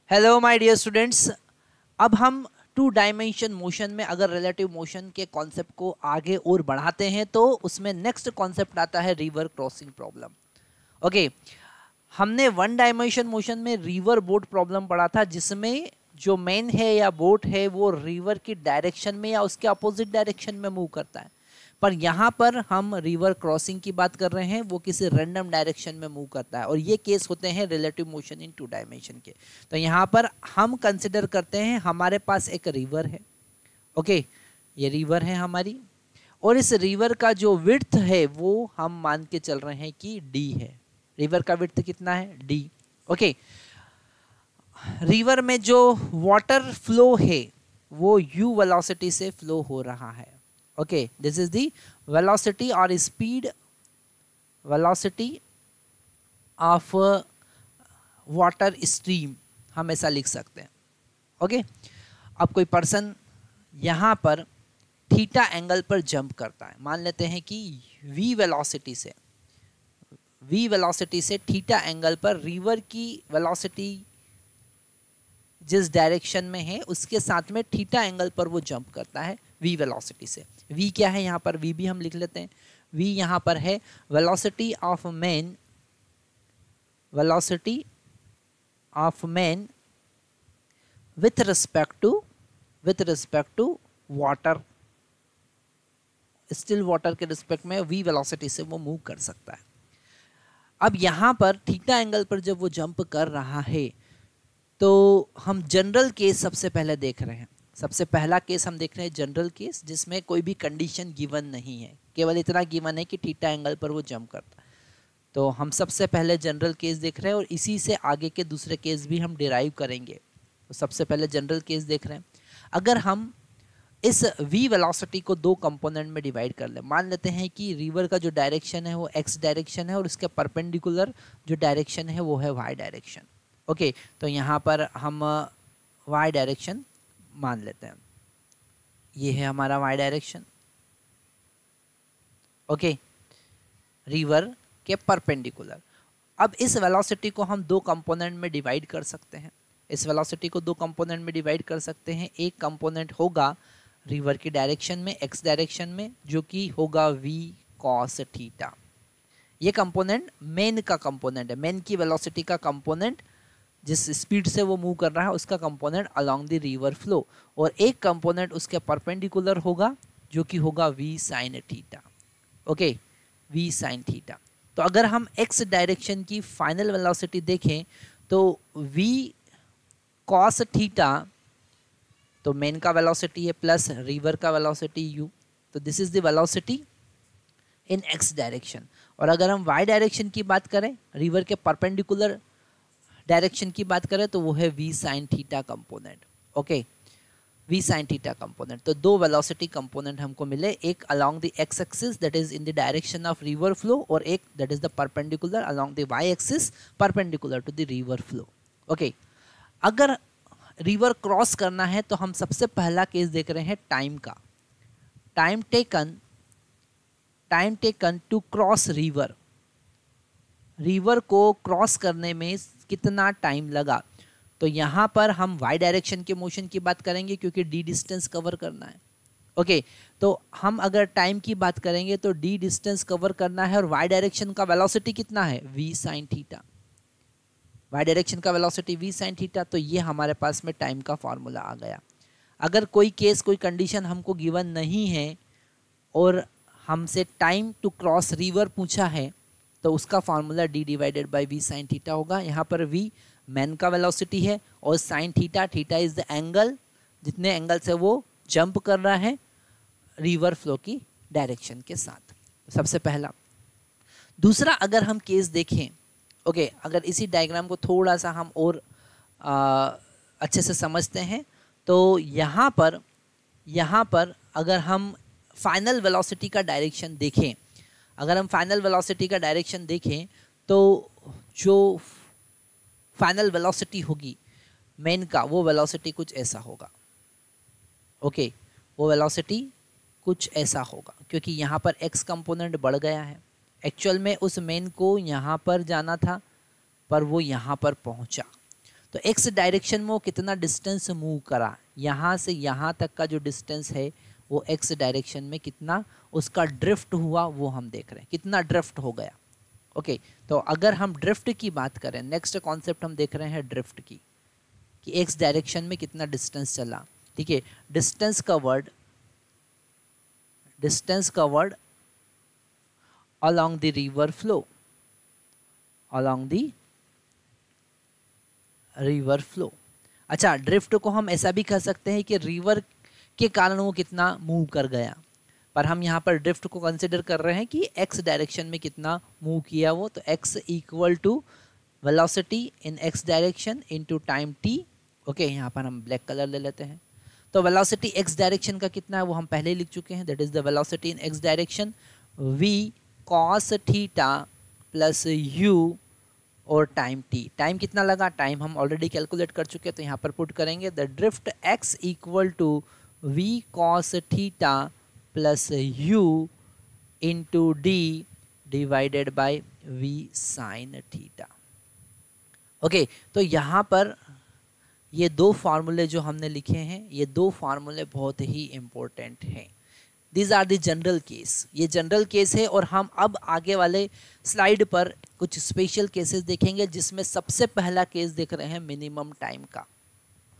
Hello my dear students. अब हम to dimension motion में अगर रिलेटिव मोशन के कॉन्सेप्ट को आगे और बढ़ाते हैं तो उसमें नेक्स्ट कॉन्सेप्ट आता है रिवर क्रॉसिंग प्रॉब्लम। ओके, हमने वन डायमेंशन मोशन में रिवर बोट प्रॉब्लम पढ़ा था, जिसमें जो मैन है या बोट है वो रिवर की डायरेक्शन में या उसके अपोजिट डायरेक्शन में मूव करता है। पर यहाँ पर हम रिवर क्रॉसिंग की बात कर रहे हैं, वो किसी रैंडम डायरेक्शन में मूव करता है और ये केस होते हैं relative motion in two dimension के। तो यहाँ पर हम कंसिडर करते हैं हमारे पास एक रिवर है। ओके, ये रिवर है हमारी, और इस रिवर का जो विड्थ है वो हम मान के चल रहे हैं कि डी है। रिवर का विड्थ कितना है? डी। ओके, रिवर में जो वाटर फ्लो है वो u वेलोसिटी से फ्लो हो रहा है। Okay, this is the velocity और speed, velocity of water stream, हम ऐसा लिख सकते हैं। ओके, अब कोई पर्सन यहाँ पर थीटा एंगल पर जंप करता है। मान लेते हैं कि v वेलोसिटी से थीटा एंगल पर रिवर की वेलोसिटी जिस डायरेक्शन में है उसके साथ में थीटा एंगल पर वो जंप करता है v वेलोसिटी से। v क्या है यहाँ पर? v भी हम लिख लेते हैं। v यहाँ पर है velocity of man with respect to water, still water के रिस्पेक्ट में v वेलोसिटी से वो मूव कर सकता है। अब यहाँ पर थीटा एंगल पर जब वो जंप कर रहा है तो हम जनरल केस सबसे पहले देख रहे हैं। सबसे पहला केस हम देख रहे हैं जनरल केस, जिसमें कोई भी कंडीशन गिवन नहीं है, केवल इतना गिवन है कि थीटा एंगल पर वो जंप करता है। तो हम सबसे पहले जनरल केस देख रहे हैं और इसी से आगे के दूसरे केस भी हम डिराइव करेंगे। तो सबसे पहले जनरल केस देख रहे हैं। अगर हम इस v वेलोसिटी को दो कंपोनेंट में डिवाइड कर ले, मान लेते हैं कि रिवर का जो डायरेक्शन है वो x डायरेक्शन है और उसके परपेंडिकुलर जो डायरेक्शन है वो है y डायरेक्शन। ओके, तो यहाँ पर हम y डायरेक्शन मान लेते हैं, ये है हमारा y डायरेक्शन। ओके, रिवर के परपेंडिकुलर। अब इस वेलोसिटी को हम दो कंपोनेंट में डिवाइड कर सकते हैं। इस वेलोसिटी को दो कंपोनेंट में डिवाइड कर सकते हैं। एक कंपोनेंट होगा रिवर की डायरेक्शन में, x डायरेक्शन में, जो कि होगा v cos थीटा। ये कंपोनेंट मेन का कंपोनेंट है, मेन की वेलोसिटी का कंपोनेंट, जिस स्पीड से वो मूव कर रहा है उसका component along the river flow, और एक कंपोनेंट उसके परपेंडिकुलर होगा जो कि होगा v sin theta. Okay, v sin theta. तो अगर हम x डायरेक्शन की फाइनल वेलोसिटी देखें तो v cos थीटा तो मेन का वेलोसिटी है प्लस रिवर का वेलोसिटी u, तो this is the velocity in x direction. और अगर हम y डायरेक्शन की बात करें, रिवर के परपेंडिकुलर डायरेक्शन की बात करें, तो वो है v sin theta component. Okay, v sin theta component. तो दो वेलोसिटी कंपोनेंट हमको मिले, एक along the x axis that is in the direction of river flow, और एक that is the perpendicular along the y axis perpendicular to the river flow. Okay, अगर river cross करना है तो हम सबसे पहला केस देख रहे हैं टाइम का। Time taken to cross river, river को क्रॉस करने में कितना टाइम लगा। तो यहाँ पर हम y डायरेक्शन के मोशन की बात करेंगे क्योंकि d डिस्टेंस कवर करना है। ओके, तो हम अगर टाइम की बात करेंगे तो d डिस्टेंस कवर करना है और y डायरेक्शन का वेलोसिटी कितना है? v sin theta. y direction का वेलोसिटी v sin थीटा। तो ये हमारे पास में टाइम का फॉर्मूला आ गया। अगर कोई केस, कोई कंडीशन हमको गिवन नहीं है और हमसे टाइम टू क्रॉस रिवर पूछा है तो उसका formula d divided by v sin theta होगा। यहाँ पर v मैन का वेलोसिटी है और sin theta, theta is the angle, जितने एंगल से वो जंप कर रहा है रिवर फ्लो की डायरेक्शन के साथ। सबसे पहला। दूसरा, अगर हम केस देखें, ओके, अगर इसी डायग्राम को थोड़ा सा हम और अच्छे से समझते हैं तो यहाँ पर अगर हम फाइनल वेलोसिटी का डायरेक्शन देखें, अगर हम फाइनल वेलोसिटी का डायरेक्शन देखें तो जो फाइनल वेलोसिटी होगी मेन का, वो वेलोसिटी कुछ ऐसा होगा। ओके, वो वेलोसिटी कुछ ऐसा होगा क्योंकि यहाँ पर x कंपोनेंट बढ़ गया है। एक्चुअल में उस मेन को यहाँ पर जाना था पर वो यहाँ पर पहुँचा, तो एक्स डायरेक्शन में वो कितना डिस्टेंस मूव करा, यहाँ से यहाँ तक का जो डिस्टेंस है वो एक्स डायरेक्शन में कितना उसका ड्रिफ्ट हुआ वो हम देख रहे हैं, कितना ड्रिफ्ट हो गया। ओके, तो अगर हम ड्रिफ्ट की बात करें, नेक्स्ट कॉन्सेप्ट हम देख रहे हैं ड्रिफ्ट की, कि एक्स डायरेक्शन में कितना डिस्टेंस चला। ठीक है, distance covered along the river flow, along the river flow। अच्छा, ड्रिफ्ट को हम ऐसा भी कह सकते हैं कि रिवर के कारण वो कितना मूव कर गया, पर हम यहाँ पर ड्रिफ्ट को कंसिडर कर रहे हैं कि एक्स डायरेक्शन में कितना मूव किया वो, तो x equal to velocity in x direction into time T. Okay, यहाँ पर हम ब्लैक कलर ले लेते हैं। तो वेलोसिटी एक्स डायरेक्शन का कितना है वो हम पहले ही लिख चुके हैं, that is the velocity in x direction v cos theta plus u और टाइम t। टाइम कितना लगा, टाइम हम ऑलरेडी कैलकुलेट कर चुके हैं, तो यहाँ पर पुट करेंगे the drift x equal to v cos theta plus u into d divided by v sin theta. Okay, तो यहाँ पर ये दो फार्मूले जो हमने लिखे हैं, ये दो फार्मूले बहुत ही इंपॉर्टेंट हैं। These are the general case, ये जनरल केस है, और हम अब आगे वाले स्लाइड पर कुछ स्पेशल केसेस देखेंगे, जिसमें सबसे पहला केस देख रहे हैं मिनिमम टाइम का।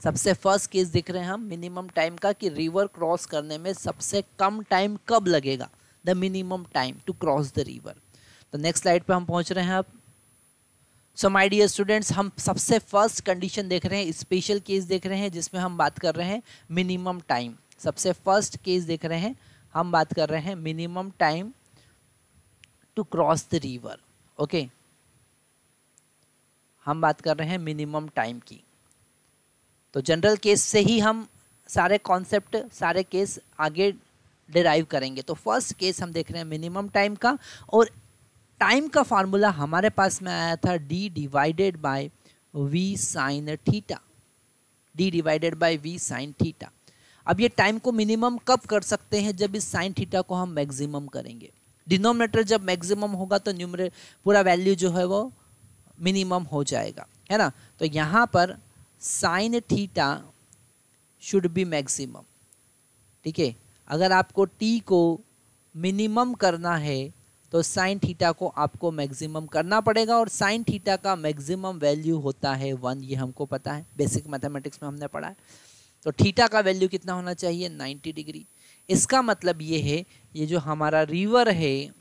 सबसे फर्स्ट केस देख रहे हैं हम मिनिमम टाइम का, कि रिवर क्रॉस करने में सबसे कम टाइम कब लगेगा, the minimum time to cross the river. तो नेक्स्ट स्लाइड पे हम पहुंच रहे हैं अब। सो माय डियर स्टूडेंट्स, हम सबसे फर्स्ट कंडीशन देख रहे हैं, स्पेशल केस देख रहे हैं, जिसमें हम बात कर रहे हैं मिनिमम टाइम। सबसे फर्स्ट केस देख रहे हैं, हम बात कर रहे हैं minimum time to cross the river. Okay, हम बात कर रहे हैं मिनिमम टाइम की। तो जनरल केस से ही हम सारे कॉन्सेप्ट, सारे केस आगे डिराइव करेंगे। तो फर्स्ट केस हम देख रहे हैं मिनिमम टाइम का, और टाइम का फार्मूला हमारे पास में आया था d divided by v sine theta, d divided by v sine theta. अब ये टाइम को मिनिमम कब कर सकते हैं, जब इस साइन थीटा को हम मैक्सिमम करेंगे। डिनोमिनेटर जब मैक्सिमम होगा तो न्यूमरेटर पूरा वैल्यू जो है वो मिनिमम हो जाएगा, है ना। तो यहाँ पर sine theta should be maximum. ठीक है, अगर आपको t को मिनिमम करना है तो साइन थीटा को आपको मैक्सिमम करना पड़ेगा, और साइन थीटा का मैक्सिमम वैल्यू होता है 1, ये हमको पता है, बेसिक मैथमेटिक्स में हमने पढ़ा है। तो थीटा का वैल्यू कितना होना चाहिए, 90 डिग्री। इसका मतलब ये है, ये जो हमारा रिवर है,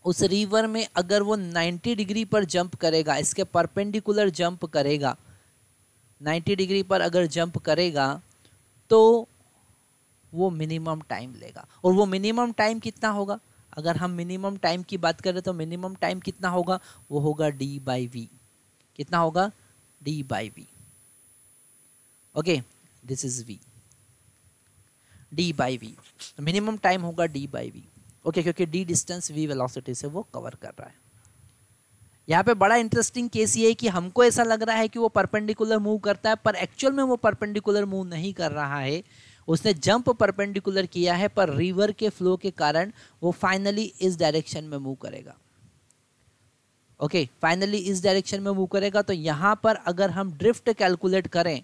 उस रिवर में अगर वो 90 डिग्री पर जंप करेगा, इसके परपेंडिकुलर जंप करेगा, 90 डिग्री पर अगर जंप करेगा तो वो मिनिमम टाइम लेगा। और वो मिनिमम टाइम कितना होगा, अगर हम मिनिमम टाइम की बात करें तो मिनिमम टाइम कितना होगा, वो होगा d/v। कितना होगा, d/v। Okay, this is v, d/v। Minimum time होगा d/v। ओके, क्योंकि d डिस्टेंस v वेलोसिटी से वो कवर कर रहा है। यहाँ पे बड़ा इंटरेस्टिंग केस ये है कि हमको ऐसा लग रहा है कि वो परपेंडिकुलर मूव करता है, पर एक्चुअल में वो परपेंडिकुलर मूव नहीं कर रहा है। उसने जंप परपेंडिकुलर किया है, पर रिवर के फ्लो के कारण वो फाइनली इस डायरेक्शन में मूव करेगा। ओके, फाइनली इस डायरेक्शन में मूव करेगा। तो यहाँ पर अगर हम ड्रिफ्ट कैलकुलेट करें,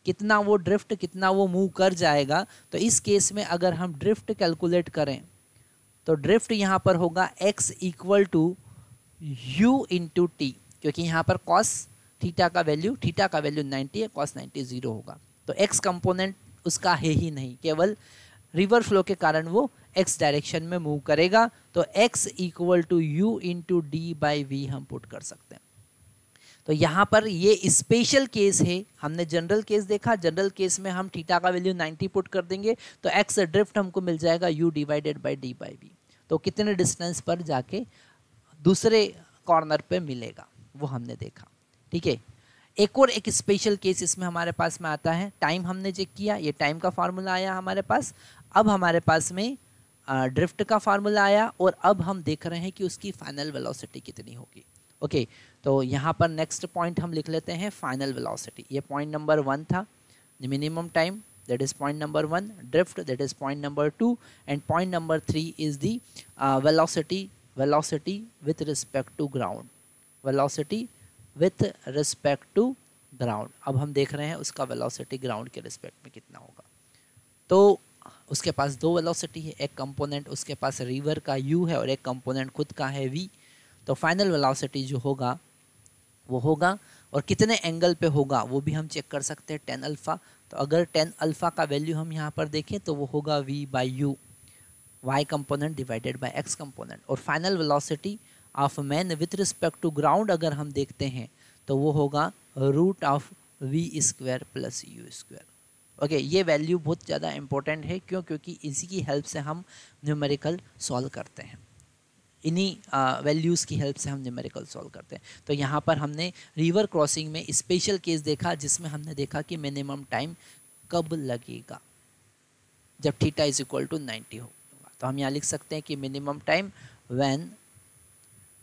कितना वो ड्रिफ्ट, कितना वो मूव कर जाएगा, तो इस केस में अगर हम ड्रिफ्ट कैलकुलेट करें तो ड्रिफ्ट यहाँ पर होगा x equal to u into T, क्योंकि यहाँ पर cos थीटा का वैल्यू 90 है, cos 90 0 होगा। तो x कंपोनेंट उसका है ही नहीं, केवल रिवर फ्लो के कारण वो x डायरेक्शन में मूव करेगा। तो x equal to u into d/v हम पुट कर सकते हैं। तो यहाँ पर ये स्पेशल केस है, हमने जनरल केस देखा, जनरल केस में हम थीटा का वैल्यू 90 पुट कर देंगे तो x ड्रिफ्ट हमको मिल जाएगा u डिवाइडेड बाय d/v। तो कितने डिस्टेंस पर जाके दूसरे कॉर्नर पे मिलेगा वो हमने देखा। ठीक है, एक और एक स्पेशल केस इसमें हमारे पास में आता है। टाइम हमने चेक किया, ये टाइम का फार्मूला आया हमारे पास। अब हमारे पास में ड्रिफ्ट का फार्मूला आया, और अब हम देख रहे हैं कि उसकी फाइनल वेलोसिटी कितनी होगी। ओके, तो यहाँ पर नेक्स्ट पॉइंट हम लिख लेते हैं फाइनल वेलोसिटी। ये पॉइंट नंबर 1 था, the minimum time, that is point number 1, drift that is point number 2, and point number 3 is the velocity with respect to ground, velocity with respect to ground. अब हम देख रहे हैं उसका velocity ground के respect में कितना होगा। तो उसके पास दो वेलोसिटी है, एक कंपोनेंट उसके पास रिवर का u है और एक कंपोनेंट खुद का है v। तो फाइनल वेलोसिटी जो होगा वो होगा, और कितने एंगल पे होगा वो भी हम चेक कर सकते हैं, 10 अल्फा। तो अगर 10 अल्फा का वैल्यू हम यहाँ पर देखें तो वो होगा v by u, y component divided by x component. और final velocity of man with respect to ground अगर हम देखते हैं तो वो होगा root of v square plus u square. Okay, ये वैल्यू बहुत ज़्यादा इंपॉर्टेंट है, क्यों? क्योंकि इसी की हेल्प से हम न्यूमेरिकल सॉल्व करते हैं, इन्हीं वैल्यूज़ की हेल्प से हम न्यूमेरिकल सॉल्व करते हैं। तो यहाँ पर हमने रिवर क्रॉसिंग में स्पेशल केस देखा जिसमें हमने देखा कि मिनिमम टाइम कब लगेगा, जब थीटा इज इक्वल टू 90 होगा। तो हम यहाँ लिख सकते हैं कि minimum time when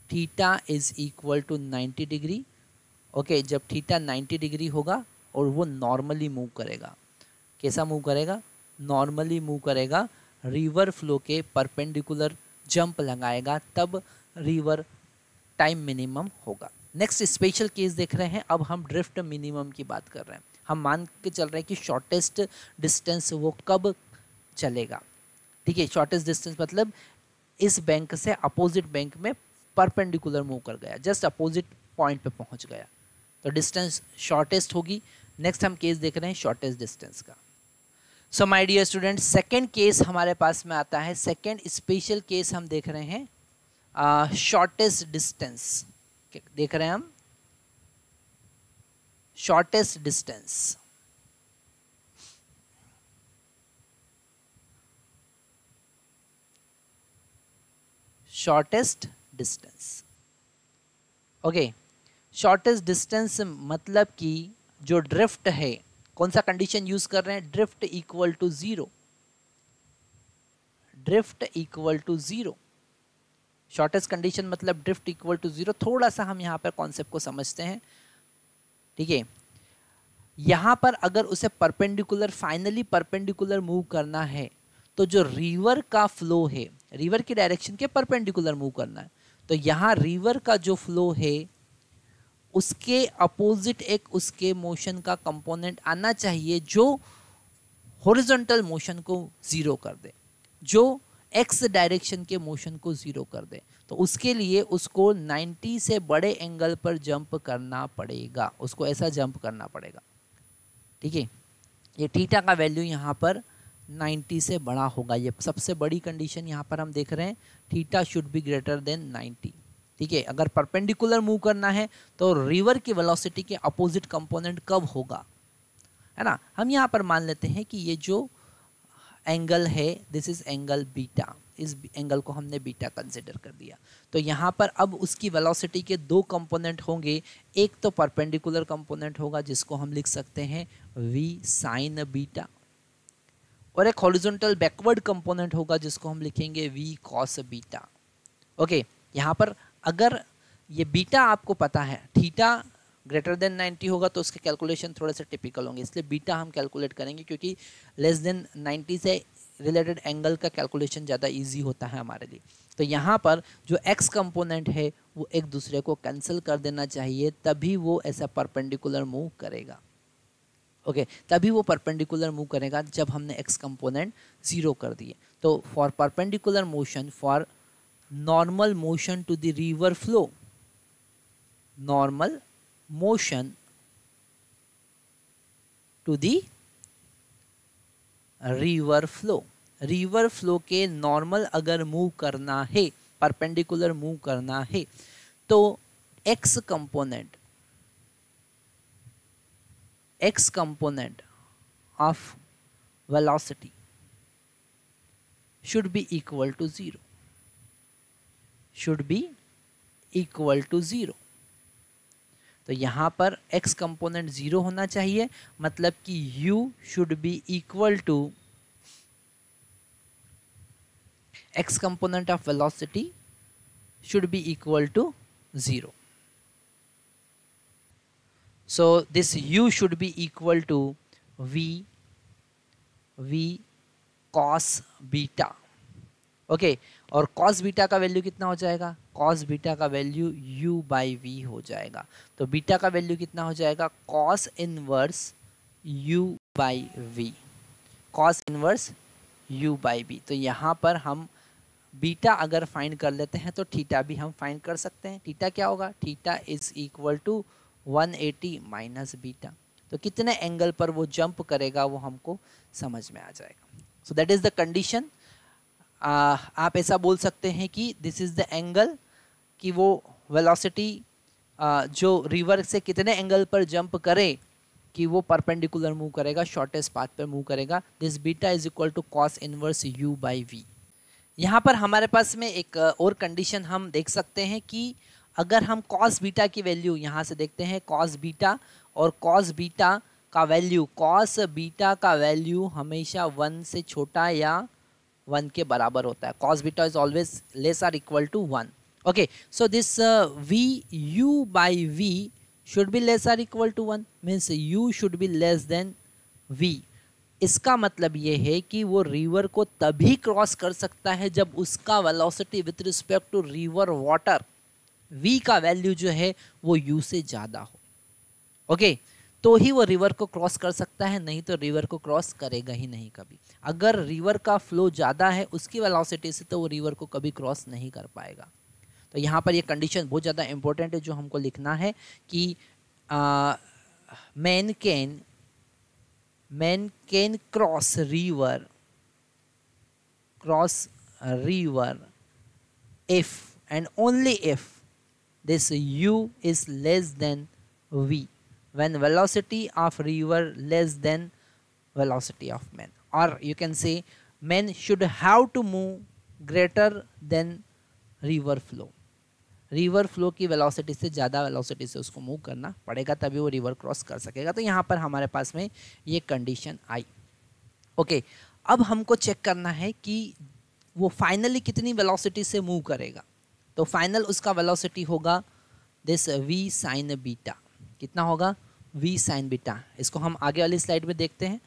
theta is equal to 90 degree. Okay, जब थीटा 90 डिग्री होगा और वो नॉर्मली मूव करेगा। कैसा मूव करेगा? नॉर्मली मूव करेगा, रिवर फ्लो के परपेंडिकुलर जंप लगाएगा, तब रिवर टाइम मिनिमम होगा। नेक्स्ट स्पेशल केस देख रहे हैं, अब हम ड्रिफ्ट मिनिमम की बात कर रहे हैं। हम मान के चल रहे हैं कि शॉर्टेस्ट डिस्टेंस वो कब चलेगा। ठीक है, शॉर्टेस्ट डिस्टेंस मतलब इस बैंक से अपोजिट बैंक में परपेंडिकुलर मूव कर गया, जस्ट अपोजिट पॉइंट पे पहुंच गया, तो डिस्टेंस शॉर्टेस्ट होगी। नेक्स्ट हम केस देख रहे हैं शॉर्टेस्ट डिस्टेंस का। So my dear student, second case हमारे पास में आता है। सेकेंड स्पेशल केस हम देख रहे हैं शॉर्टेस्ट डिस्टेंस, देख रहे हैं हम shortest distance. Shortest distance, okay, shortest distance मतलब कि जो ड्रिफ्ट है, कौन सा कंडीशन यूज कर रहे हैं? Drift equal to zero, drift equal to zero. Shortest condition मतलब ड्रिफ्ट इक्वल टू जीरो। थोड़ा सा हम यहाँ पर कॉन्सेप्ट को समझते हैं। ठीक है, यहाँ पर अगर उसे परपेंडिकुलर, फाइनली परपेंडिकुलर मूव करना है तो जो रिवर का फ्लो है, रिवर की डायरेक्शन के परपेंडिकुलर मूव करना है, तो यहाँ रिवर का जो फ्लो है उसके अपोजिट एक उसके मोशन का कंपोनेंट आना चाहिए जो हॉरिजॉन्टल मोशन को जीरो कर दे, जो एक्स डायरेक्शन के मोशन को जीरो कर दे। तो उसके लिए उसको 90 से बड़े एंगल पर जंप करना पड़ेगा, उसको ऐसा जंप करना पड़ेगा। ठीक है, ये थीटा का वैल्यू यहाँ पर 90 से बड़ा होगा, ये सबसे बड़ी कंडीशन यहाँ पर हम देख रहे हैं, theta should be greater than 90। ठीक है, अगर परपेंडिकुलर मूव करना है तो रिवर की वेलोसिटी के अपोजिट कंपोनेंट कब होगा, है ना? हम यहाँ पर मान लेते हैं कि ये जो एंगल है, दिस इज एंगल बीटा, इस एंगल को हमने बीटा कंसिडर कर दिया। तो यहाँ पर अब उसकी वेलोसिटी के दो कंपोनेंट होंगे, एक तो परपेंडिकुलर कंपोनेंट होगा जिसको हम लिख सकते हैं v साइन बीटा, और एक हॉरिजॉन्टल बैकवर्ड कंपोनेंट होगा जिसको हम लिखेंगे v कॉस बीटा। ओके, यहाँ पर अगर ये बीटा आपको पता है, थीटा ग्रेटर देन 90 होगा तो उसके कैलकुलेशन थोड़े से टिपिकल होंगे, इसलिए बीटा हम कैलकुलेट करेंगे, क्योंकि लेस देन 90 से रिलेटेड एंगल का कैलकुलेशन ज़्यादा इजी होता है हमारे लिए। तो यहाँ पर जो एक्स कंपोनेंट है वो एक दूसरे को कैंसिल कर देना चाहिए, तभी वो ऐसा परपेंडिकुलर मूव करेगा। ओके, तभी वो परपेंडिकुलर मूव करेगा जब हमने एक्स कंपोनेंट जीरो कर दिए। तो for perpendicular motion, for normal motion to the river flow, normal motion to the river flow, river flow के नॉर्मल अगर मूव करना है, परपेंडिकुलर मूव करना है, तो x component of velocity should be equal to zero, should be equal to 0। तो यहाँ पर x कंपोनेंट 0 होना चाहिए, मतलब कि u should be equal to x component of velocity should be equal to 0। So this u should be equal to v cos beta। Okay, और cos beta का value कितना हो जाएगा? कॉस बीटा का वैल्यू u बाई वी हो जाएगा। तो beta का वैल्यू कितना हो जाएगा, cos inverse u by v, cos inverse u by v. तो यहाँ पर हम बीटा अगर फाइंड कर लेते हैं तो थीटा भी हम फाइंड कर सकते हैं। थीटा क्या होगा, theta is equal to 180 minus beta. तो कितने एंगल पर वो जंप करेगा वो हमको समझ में आ जाएगा। So that is the condition. आप ऐसा बोल सकते हैं कि दिस इज द एंगल, कि वो वेलोसिटी जो रिवर से कितने एंगल पर जंप करे कि वो परपेंडिकुलर मूव करेगा, शॉर्टेस्ट पाथ पर मूव करेगा। This beta is equal to cos inverse u by v. यहाँ पर हमारे पास में एक और कंडीशन हम देख सकते हैं कि अगर हम कॉस बीटा की वैल्यू यहाँ से देखते हैं, कॉस बीटा और कॉस बीटा का वैल्यू, कॉस बीटा का वैल्यू हमेशा 1 से छोटा या 1 के बराबर होता है। Cos beta is always less or equal to 1। Okay, so this v u by v should be less or equal to 1, means u should be less than v। इसका मतलब ये है कि वो रिवर को तभी क्रॉस कर सकता है जब उसका velocity with respect to river water v का वैल्यू जो है वो u से ज़्यादा हो। ओके, तो ही वो रिवर को क्रॉस कर सकता है, नहीं तो रिवर को क्रॉस करेगा ही नहीं कभी। अगर रिवर का फ्लो ज़्यादा है उसकी वेलोसिटी से तो वो रिवर को कभी क्रॉस नहीं कर पाएगा। तो यहाँ पर ये कंडीशन बहुत ज़्यादा इंपॉर्टेंट है जो हमको लिखना है कि man can cross river if and only if this u is less than v, when velocity of river less than velocity of man, or you can say man should have to move greater than river flow। River flow की velocity से ज़्यादा velocity से उसको move करना पड़ेगा, तभी वो river cross कर सकेगा। तो यहाँ पर हमारे पास में ये कंडीशन आई। ओके, अब हमको चेक करना है कि वो फाइनली कितनी वेलोसिटी से मूव करेगा। तो फाइनल उसका वेलोसिटी होगा दिस v साइन बीटा। कितना होगा, v साइन बीटा। इसको हम आगे वाली स्लाइड में देखते हैं।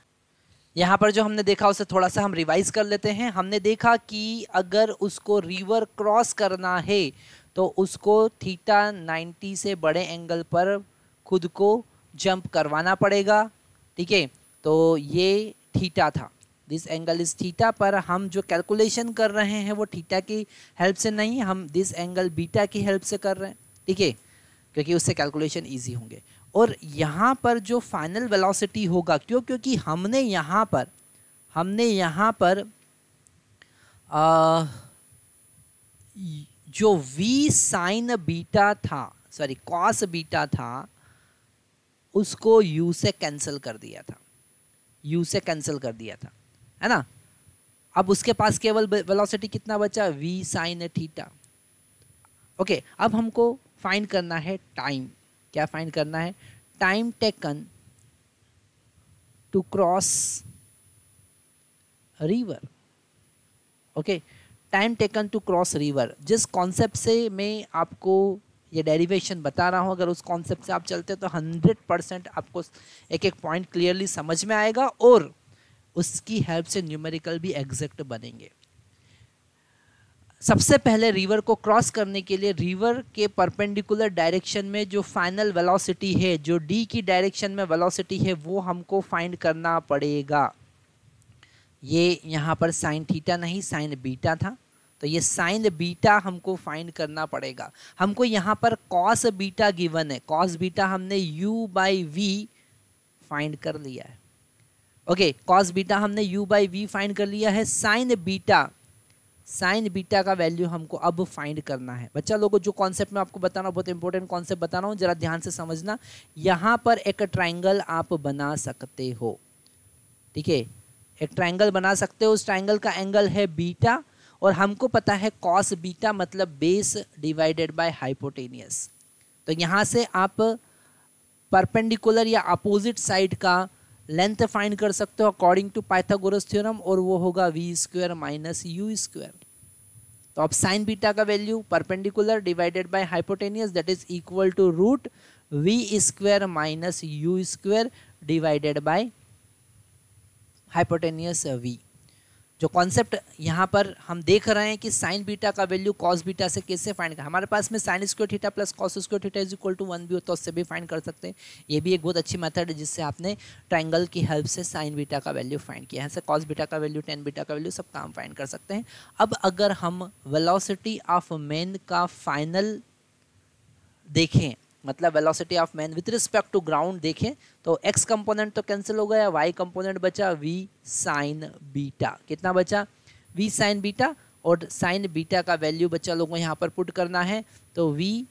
यहाँ पर जो हमने देखा उसे थोड़ा सा हम रिवाइज कर लेते हैं। हमने देखा कि अगर उसको रिवर क्रॉस करना है तो उसको थीटा 90 से बड़े एंगल पर खुद को जंप करवाना पड़ेगा। ठीक है, तो ये थीटा था, दिस एंगल इज थीटा। पर हम जो कैलकुलेशन कर रहे हैं वो थीटा की हेल्प से नहीं, हम दिस एंगल बीटा की हेल्प से कर रहे हैं। ठीक है, क्योंकि उससे कैलकुलेशन इजी होंगे। और यहाँ पर जो फाइनल वेलोसिटी होगा, क्योंकि हमने यहाँ पर जो v साइन बीटा था, सॉरी कॉस बीटा था, उसको u से कैंसिल कर दिया था, है ना। अब उसके पास केवल वेलोसिटी कितना बचा, v साइन थीटा। ओके, अब हमको फाइंड करना है टाइम। क्या फाइंड करना है, time taken to cross river. Okay, time taken to cross river. जिस कॉन्सेप्ट से मैं आपको ये डेरिवेशन बता रहा हूँ, अगर उस कॉन्सेप्ट से आप चलते हैं तो 100% आपको एक एक पॉइंट क्लियरली समझ में आएगा और उसकी हेल्प से न्यूमेरिकल भी एग्जैक्ट बनेंगे। सबसे पहले रिवर को क्रॉस करने के लिए रिवर के परपेंडिकुलर डायरेक्शन में जो फाइनल वेलोसिटी है, जो डी की डायरेक्शन में वेलोसिटी है, वो हमको फाइंड करना पड़ेगा। ये यहाँ पर साइन थीटा नहीं साइन बीटा था, तो ये साइन बीटा हमको फाइंड करना पड़ेगा। हमको यहाँ पर कॉस बीटा गिवन है, कॉस बीटा हमने u बाई वी फाइंड कर लिया है। ओके, कॉस बीटा हमने u बाई वी फाइंड कर लिया है। साइन बीटा का वैल्यू हमको अब फाइंड करना है। बच्चा लोगों, जो कॉन्सेप्ट मैं आपको बता रहा हूँ, बहुत इंपॉर्टेंट कॉन्सेप्ट बता रहा हूँ, जरा ध्यान से समझना। यहाँ पर एक ट्राइंगल आप बना सकते हो। ठीक है, एक ट्राइंगल बना सकते हो। उस ट्राइंगल का एंगल है बीटा और हमको पता है कॉस बीटा मतलब बेस डिवाइडेड बाय हाइपोटेनियस। तो यहाँ से आप परपेंडिकुलर या अपोजिट साइड का लेंथ फाइंड कर सकते हो अकॉर्डिंग टू पाइथागोरस थ्योरम, और वो होगा v square minus u square. तो अब साइन बीटा का value perpendicular divided by hypotenuse that is equal to root v square minus u square divided by hypotenuse v। जो कॉन्सेप्ट यहाँ पर हम देख रहे हैं कि साइन बीटा का वैल्यू कॉस बीटा से कैसे फाइंड कर, हमारे पास में sine square theta plus cos square theta is equal to 1 भी होता है, उससे भी फाइंड कर सकते हैं। ये भी एक बहुत अच्छी मेथड है जिससे आपने ट्राइंगल की हेल्प से साइन बीटा का वैल्यू फाइंड किया है, ऐसे कॉस बीटा का वैल्यू, टेन बीटा का वैल्यू सब काम फाइंड कर सकते हैं। अब अगर हम वेलोसिटी ऑफ मैन का फाइनल देखें, मतलब velocity of man with respect to ground देखें, तो एक्स कंपोनेंट तो कैंसिल हो गया, वाई कंपोनेंट बचा वी साइन बीटा। कितना बचा? वी साइन बीटा, और साइन बीटा का वैल्यू बच्चा लोगों को यहाँ पर पुट करना है। तो v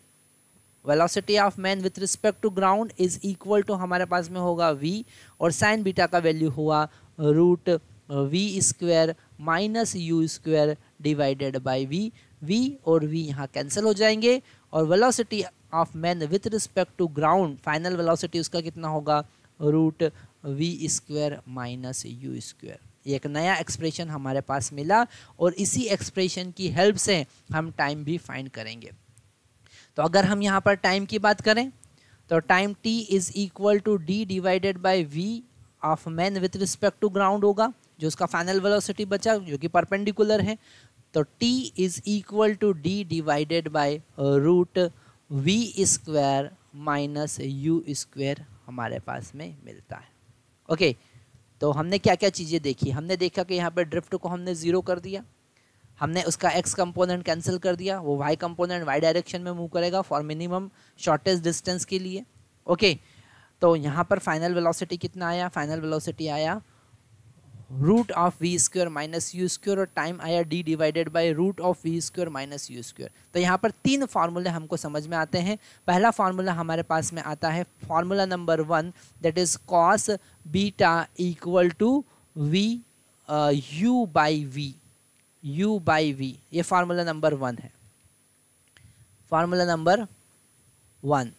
velocity of man with respect to ground is equal to हमारे पास में होगा वी, और साइन बीटा का वैल्यू हुआ root v square minus u square divided by v. V और वी यहाँ कैंसिल हो जाएंगे, और velocity of man with respect to ground final velocity उसका कितना होगा? Root v square minus u square. एक नया एक्सप्रेशन हमारे पास मिला, और इसी एक्सप्रेशन की हेल्प से हम टाइम भी फाइंड करेंगे। तो अगर हम यहाँ पर टाइम की बात करें तो time t is equal to d divided by v of man with respect to ground होगा, जो उसका फाइनल वेलोसिटी बचा जो कि परपेंडिकुलर है। तो t is equal to d divided by root v square minus u square हमारे पास में मिलता है। ओके, तो हमने क्या क्या चीज़ें देखी? हमने देखा कि यहाँ पर ड्रिफ्ट को हमने ज़ीरो कर दिया, हमने उसका x कंपोनेंट कैंसिल कर दिया, वो y कंपोनेंट y डायरेक्शन में मूव करेगा फॉर मिनिमम शॉर्टेस्ट डिस्टेंस के लिए। ओके, तो यहाँ पर फाइनल वेलोसिटी कितना आया? फाइनल वेलोसिटी आया root of v square minus u square, और टाइम आया d divided by root of v square minus u square. तो यहाँ पर तीन फार्मूले हमको समझ में आते हैं। पहला फार्मूला हमारे पास में आता है formula number 1, that is cos beta equal to v u by v, u by v. ये फार्मूला नंबर 1 है, फार्मूला नंबर 1।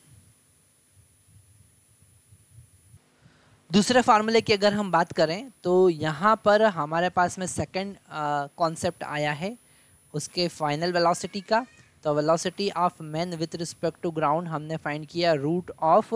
दूसरे फार्मूले की अगर हम बात करें तो यहाँ पर हमारे पास में सेकंड कॉन्सेप्ट आया है उसके फाइनल वेलोसिटी का। तो velocity of man with respect to ground हमने फाइंड किया root of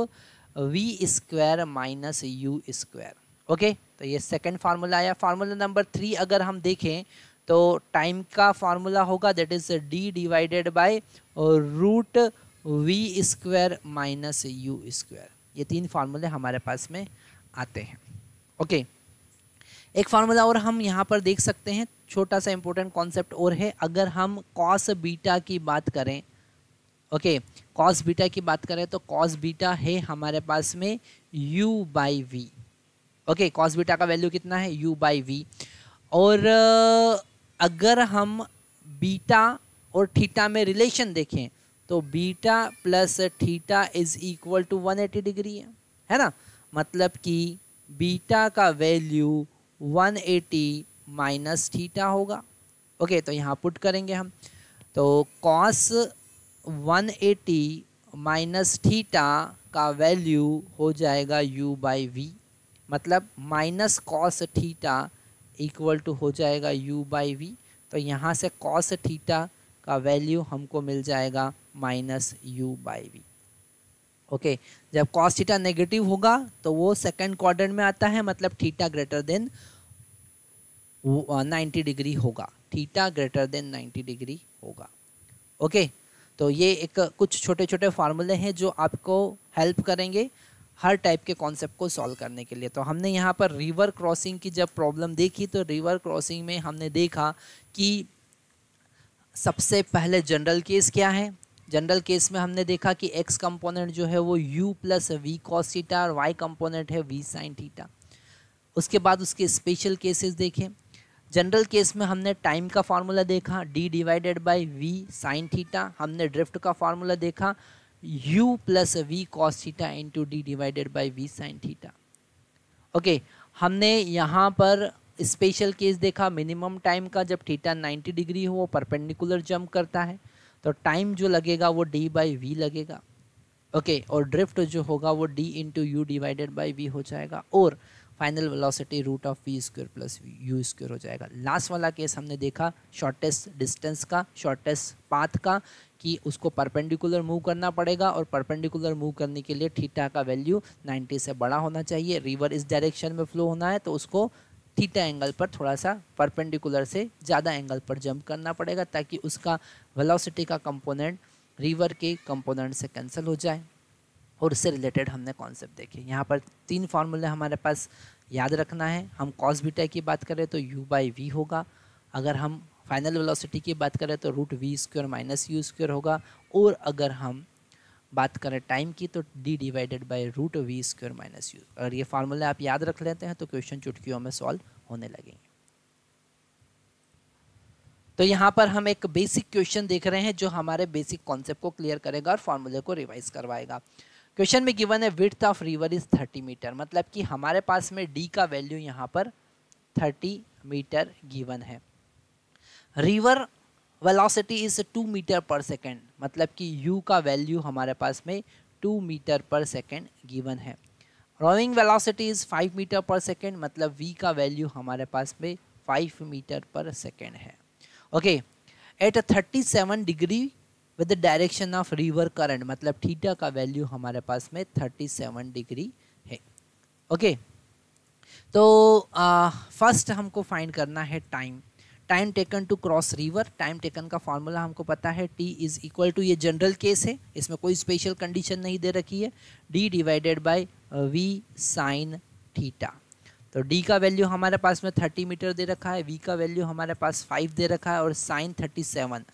v square minus u square. Okay, तो ये सेकंड फार्मूला आया। फार्मूला नंबर 3 अगर हम देखें तो टाइम का फार्मूला होगा that is d divided by root v square minus u square. ये तीन फार्मूले हमारे पास में आते हैं। ओके, एक फार्मूला और हम यहाँ पर देख सकते हैं, छोटा सा इंपॉर्टेंट कॉन्सेप्ट और है। अगर हम कॉस बीटा की बात करें, ओके, कॉस बीटा की बात करें तो कॉस बीटा है हमारे पास में u by v. Okay, cos beta का वैल्यू कितना है? u by v. और अगर हम बीटा और थीटा में रिलेशन देखें तो beta plus theta is equal to 180 degree है ना, मतलब कि बीटा का वैल्यू 180 माइनस थीटा होगा। ओके, तो यहाँ पुट करेंगे हम, तो कॉस 180 माइनस थीटा का वैल्यू हो जाएगा u बाई वी, मतलब minus cos theta equal to हो जाएगा u बाई वी। तो यहाँ से कॉस थीटा का वैल्यू हमको मिल जाएगा minus u by v. Okay, जब कॉस थीटा नेगेटिव होगा तो वो सेकंड क्वाड्रेंट में आता है, मतलब थीटा ग्रेटर देन 90 डिग्री होगा, थीटा ग्रेटर देन 90 डिग्री होगा। ओके, तो ये एक कुछ छोटे छोटे फार्मूले हैं जो आपको हेल्प करेंगे हर टाइप के कॉन्सेप्ट को सॉल्व करने के लिए। तो हमने यहाँ पर रिवर क्रॉसिंग की जब प्रॉब्लम देखी तो रिवर क्रॉसिंग में हमने देखा कि सबसे पहले जनरल केस क्या है। जनरल केस में हमने देखा कि x कंपोनेंट जो है वो u plus v cos theta और y कंपोनेंट है v साइन थीटा। उसके बाद उसके स्पेशल केसेस देखें। जनरल केस में हमने टाइम का फार्मूला देखा d divided by v sine theta. हमने ड्रिफ्ट का फार्मूला देखा u plus v cos theta into d divided by v sine theta. Okay, हमने यहाँ पर स्पेशल केस देखा मिनिमम टाइम का, जब थीटा 90 डिग्री हो वो परपेंडिकुलर जंप करता है तो टाइम जो लगेगा वो d बाई वी लगेगा। ओके, और ड्रिफ्ट जो होगा वो d into u divided by v हो जाएगा, और final velocity root of v square plus u square हो जाएगा। लास्ट वाला केस हमने देखा शॉर्टेस्ट डिस्टेंस का, शॉर्टेस्ट पाथ का, कि उसको परपेंडिकुलर मूव करना पड़ेगा और परपेंडिकुलर मूव करने के लिए थीटा का वैल्यू 90 से बड़ा होना चाहिए। रिवर इस डायरेक्शन में फ्लो होना है तो उसको थीटा एंगल पर थोड़ा सा परपेंडिकुलर से ज़्यादा एंगल पर जंप करना पड़ेगा ताकि उसका वेलोसिटी का कंपोनेंट रिवर के कंपोनेंट से कैंसिल हो जाए। और इससे रिलेटेड हमने कॉन्सेप्ट देखे। यहाँ पर 3 फार्मूले हमारे पास याद रखना है। हम कॉस बीटा की बात करें तो u/v होगा, अगर हम फाइनल वेलोसिटी की बात करें तो √v² माइनस u² होगा, और अगर हम बात करें टाइम की तो d/√v² माइनस u। अगर ये फार्मूले आप याद रख लेते हैं तो क्वेश्चन चुटकियों में सॉल्व होने लगेंगे। तो यहाँ पर हम एक बेसिक क्वेश्चन देख रहे हैं जो हमारे बेसिक कॉन्सेप्ट को क्लियर करेगा और फार्मूले को रिवाइज करवाएगा। क्वेश्चन में गिवन है width of river is 30 metre, मतलब कि हमारे पास में डी का वैल्यू यहाँ पर 30 मीटर गिवन है। River velocity is 2 metre per second, मतलब कि u का वैल्यू हमारे पास में 2 मीटर पर सेकेंड गिवन है। Rowing velocity is 5 metre per second, मतलब v का वैल्यू हमारे पास में 5 मीटर पर सेकेंड है। Okay, at 37 degree with the direction of river current, मतलब थीटा का वैल्यू हमारे पास में 37 डिग्री है। ओके, तो फर्स्ट हमको फाइंड करना है time taken to cross river. Time taken का फॉर्मूला हमको पता है, t इज इक्वल टू, ये जनरल केस है, इसमें कोई स्पेशल कंडीशन नहीं दे रखी है, d/v साइन थीटा। तो d का वैल्यू हमारे पास में 30 मीटर दे रखा है, v का वैल्यू हमारे पास 5 दे रखा है, और साइन 37,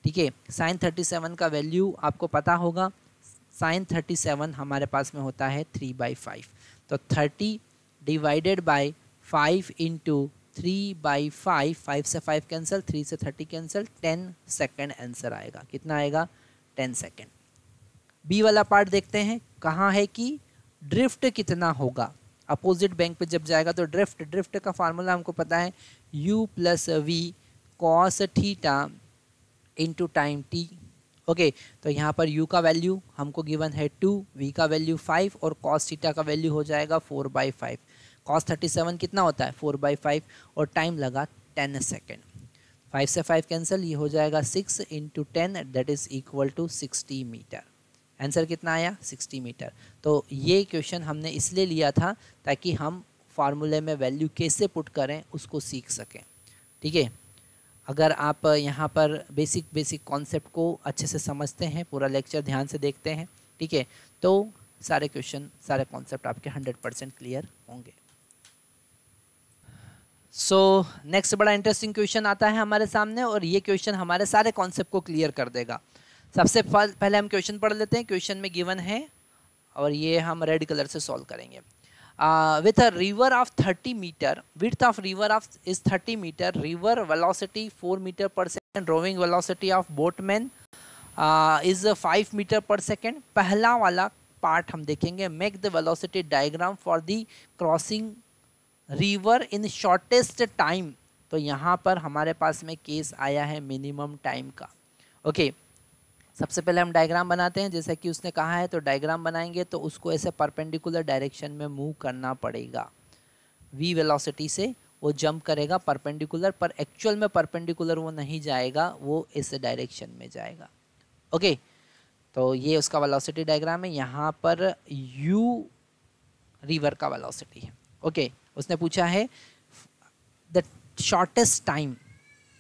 ठीक है, साइन 37 का वैल्यू आपको पता होगा, साइन 37 हमारे पास में होता है 3/5। तो 30 डिवाइडेड बाय 5 इंटू 3/5, 5 से 5 कैंसिल, 3 से 30 कैंसिल, 10 सेकेंड आंसर आएगा। कितना आएगा? 10 सेकेंड। बी वाला पार्ट देखते हैं, कहाँ है कि ड्रिफ्ट कितना होगा। अपोजिट बैंक पे जब जाएगा तो ड्रिफ्ट का फार्मूला हमको पता है, u + v cos theta into time t। Okay, तो यहाँ पर u का वैल्यू हमको गिवन है 2, v का वैल्यू 5 और cos थीटा का वैल्यू हो जाएगा 4/5। cos 37 कितना होता है? 4/5, और टाइम लगा 10 सेकेंड। 5 से 5 कैंसिल, ये हो जाएगा 6 into 10, that is equal to 60 metre. Answer कितना आया? 60 मीटर। तो ये क्वेश्चन हमने इसलिए लिया था ताकि हम फार्मूले में वैल्यू कैसे पुट करें उसको सीख सकें। ठीक है, अगर आप यहाँ पर बेसिक कॉन्सेप्ट को अच्छे से समझते हैं, पूरा लेक्चर ध्यान से देखते हैं, ठीक है, तो सारे क्वेश्चन, सारे कॉन्सेप्ट आपके 100% क्लियर होंगे। सो नेक्स्ट बड़ा इंटरेस्टिंग क्वेश्चन आता है हमारे सामने, और ये क्वेश्चन हमारे सारे कॉन्सेप्ट को क्लियर कर देगा। सबसे पहले हम क्वेश्चन पढ़ लेते हैं। क्वेश्चन में गिवन है, और ये हम रेड कलर से सॉल्व करेंगे। With a river of 30 meter, width of river is 30 meter, river velocity 4 meter per second, rowing velocity of boatman is 5 meter per second। पहला वाला पार्ट हम देखेंगे, make the velocity diagram for the crossing river in shortest time। तो यहाँ पर हमारे पास में केस आया है मिनिमम टाइम का। ओके, सबसे पहले हम डायग्राम बनाते हैं, जैसा कि उसने कहा है। तो डायग्राम बनाएंगे तो उसको ऐसे परपेंडिकुलर डायरेक्शन में मूव करना पड़ेगा। v वेलोसिटी से वो जंप करेगा परपेंडिकुलर, पर एक्चुअल में परपेंडिकुलर वो नहीं जाएगा, वो इस डायरेक्शन में जाएगा। ओके, तो ये उसका वेलोसिटी डायग्राम है। यहाँ पर u रिवर का वेलोसिटी है। ओके, उसने पूछा है द शॉर्टेस्ट टाइम।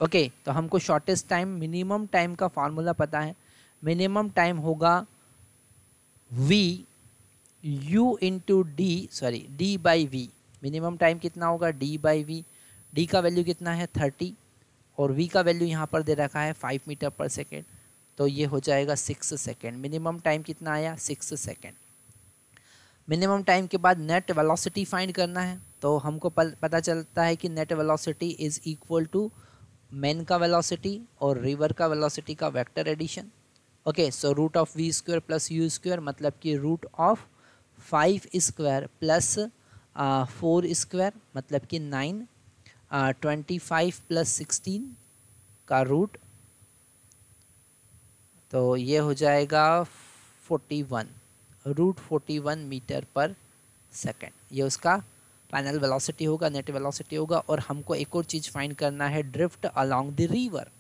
ओके, तो हमको शॉर्टेस्ट टाइम, मिनिमम टाइम का फार्मूला पता है। मिनिमम टाइम होगा v u into d/v। Minimum time कितना होगा? d/v। d का वैल्यू कितना है? 30, और v का वैल्यू यहाँ पर दे रखा है 5 मीटर पर सेकेंड, तो ये हो जाएगा 6 सेकेंड। मिनिमम टाइम कितना आया? 6 सेकेंड। मिनिमम टाइम के बाद नेट वेलोसिटी फाइंड करना है। तो हमको पता चलता है कि net velocity is equal to man का वेलोसिटी और रिवर का वेलोसिटी का vector addition. Okay, so root of v² plus u², मतलब कि रूट ऑफ 5² प्लस 4², मतलब कि 9, 25 प्लस 16 का रूट, तो ये हो जाएगा 41, √41 मीटर पर सेकेंड। ये उसका फाइनल वेलोसिटी होगा, नेट वेलोसिटी होगा। और हमको एक और चीज़ फाइंड करना है, drift along the river.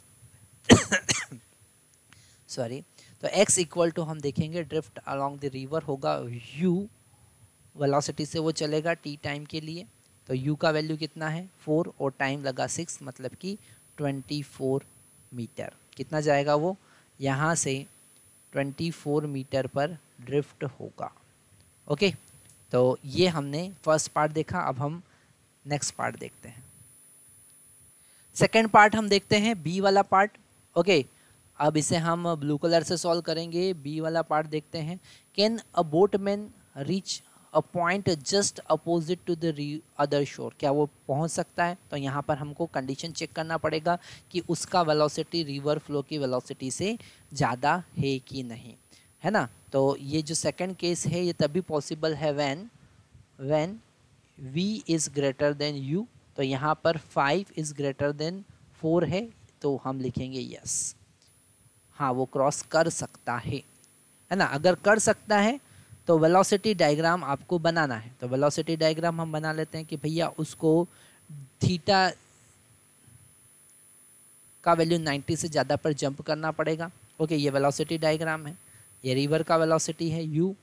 Sorry, तो x इक्वल टू हम देखेंगे ड्रिफ्ट अलोंग द रिवर होगा u वेलोसिटी से वो चलेगा t टाइम के लिए, तो u का वैल्यू कितना है 4 और टाइम लगा 6 मतलब कि 24 मीटर। कितना जाएगा वो, यहाँ से 24 मीटर पर ड्रिफ्ट होगा। ओके, तो ये हमने फर्स्ट पार्ट देखा। अब हम नेक्स्ट पार्ट देखते हैं। सेकेंड पार्ट हम देखते हैं बी वाला पार्ट। ओके, अब इसे हम ब्लू कलर से सॉल्व करेंगे। बी वाला पार्ट देखते हैं। Can a boatman reach a point just opposite to the other shore, क्या वो पहुंच सकता है? तो यहाँ पर हमको कंडीशन चेक करना पड़ेगा कि उसका वेलोसिटी रिवर फ्लो की वेलोसिटी से ज़्यादा है कि नहीं, है ना। तो ये जो सेकंड केस है ये तभी पॉसिबल है when v is greater than u। तो यहाँ पर 5 इज़ ग्रेटर देन 4 है, तो हम लिखेंगे यस, हाँ वो क्रॉस कर सकता है ना। अगर कर सकता है तो वेलोसिटी डायग्राम आपको बनाना है। तो वेलोसिटी डायग्राम हम बना लेते हैं कि भैया उसको थीटा का वैल्यू 90 से ज़्यादा पर जंप करना पड़ेगा। ओके, ये वेलोसिटी डायग्राम है। ये रिवर का वेलोसिटी है u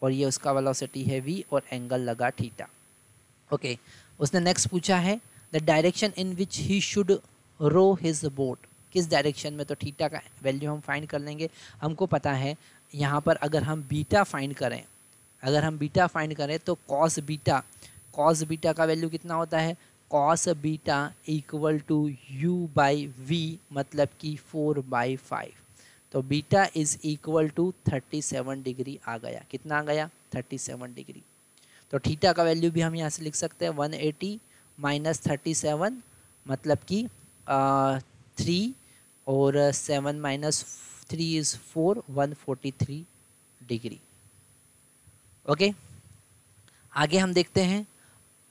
और ये उसका वेलोसिटी है v और एंगल लगा थीटा। ओके, उसने नेक्स्ट पूछा है the direction in which he should row his boat, किस डायरेक्शन में। तो थीटा का वैल्यू हम फाइंड कर लेंगे। हमको पता है यहाँ पर अगर हम बीटा फाइंड करें तो कॉस बीटा का वैल्यू कितना होता है, cos beta equal to u by v मतलब कि 4/5। तो beta is equal to 37 degree आ गया। कितना आ गया, 37 डिग्री। तो थीटा का वैल्यू भी हम यहाँ से लिख सकते हैं 180 माइनस 37 मतलब कि 3 और 7 माइनस 3 इज़ 4, 143 डिग्री। ओके, आगे हम देखते हैं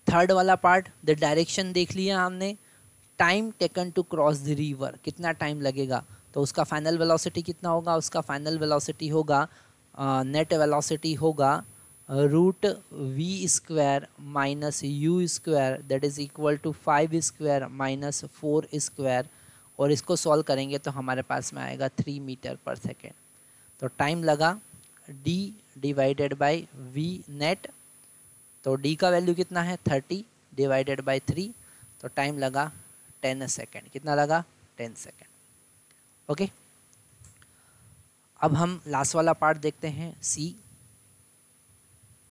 थर्ड वाला पार्ट। द डायरेक्शन देख लिया हमने। Time taken to cross the river, कितना टाइम लगेगा। तो उसका फाइनल वेलोसिटी कितना होगा, उसका फाइनल वेलोसिटी होगा नेट वेलोसिटी होगा root v square minus u square that is equal to 5 square minus 4 square, और इसको सॉल्व करेंगे तो हमारे पास में आएगा 3 मीटर पर सेकेंड। तो टाइम लगा d divided by v net. तो d का वैल्यू कितना है 30 डिवाइडेड बाई 3, तो टाइम लगा 10 सेकेंड। कितना लगा, 10 सेकेंड। ओके, अब हम लास्ट वाला पार्ट देखते हैं सी।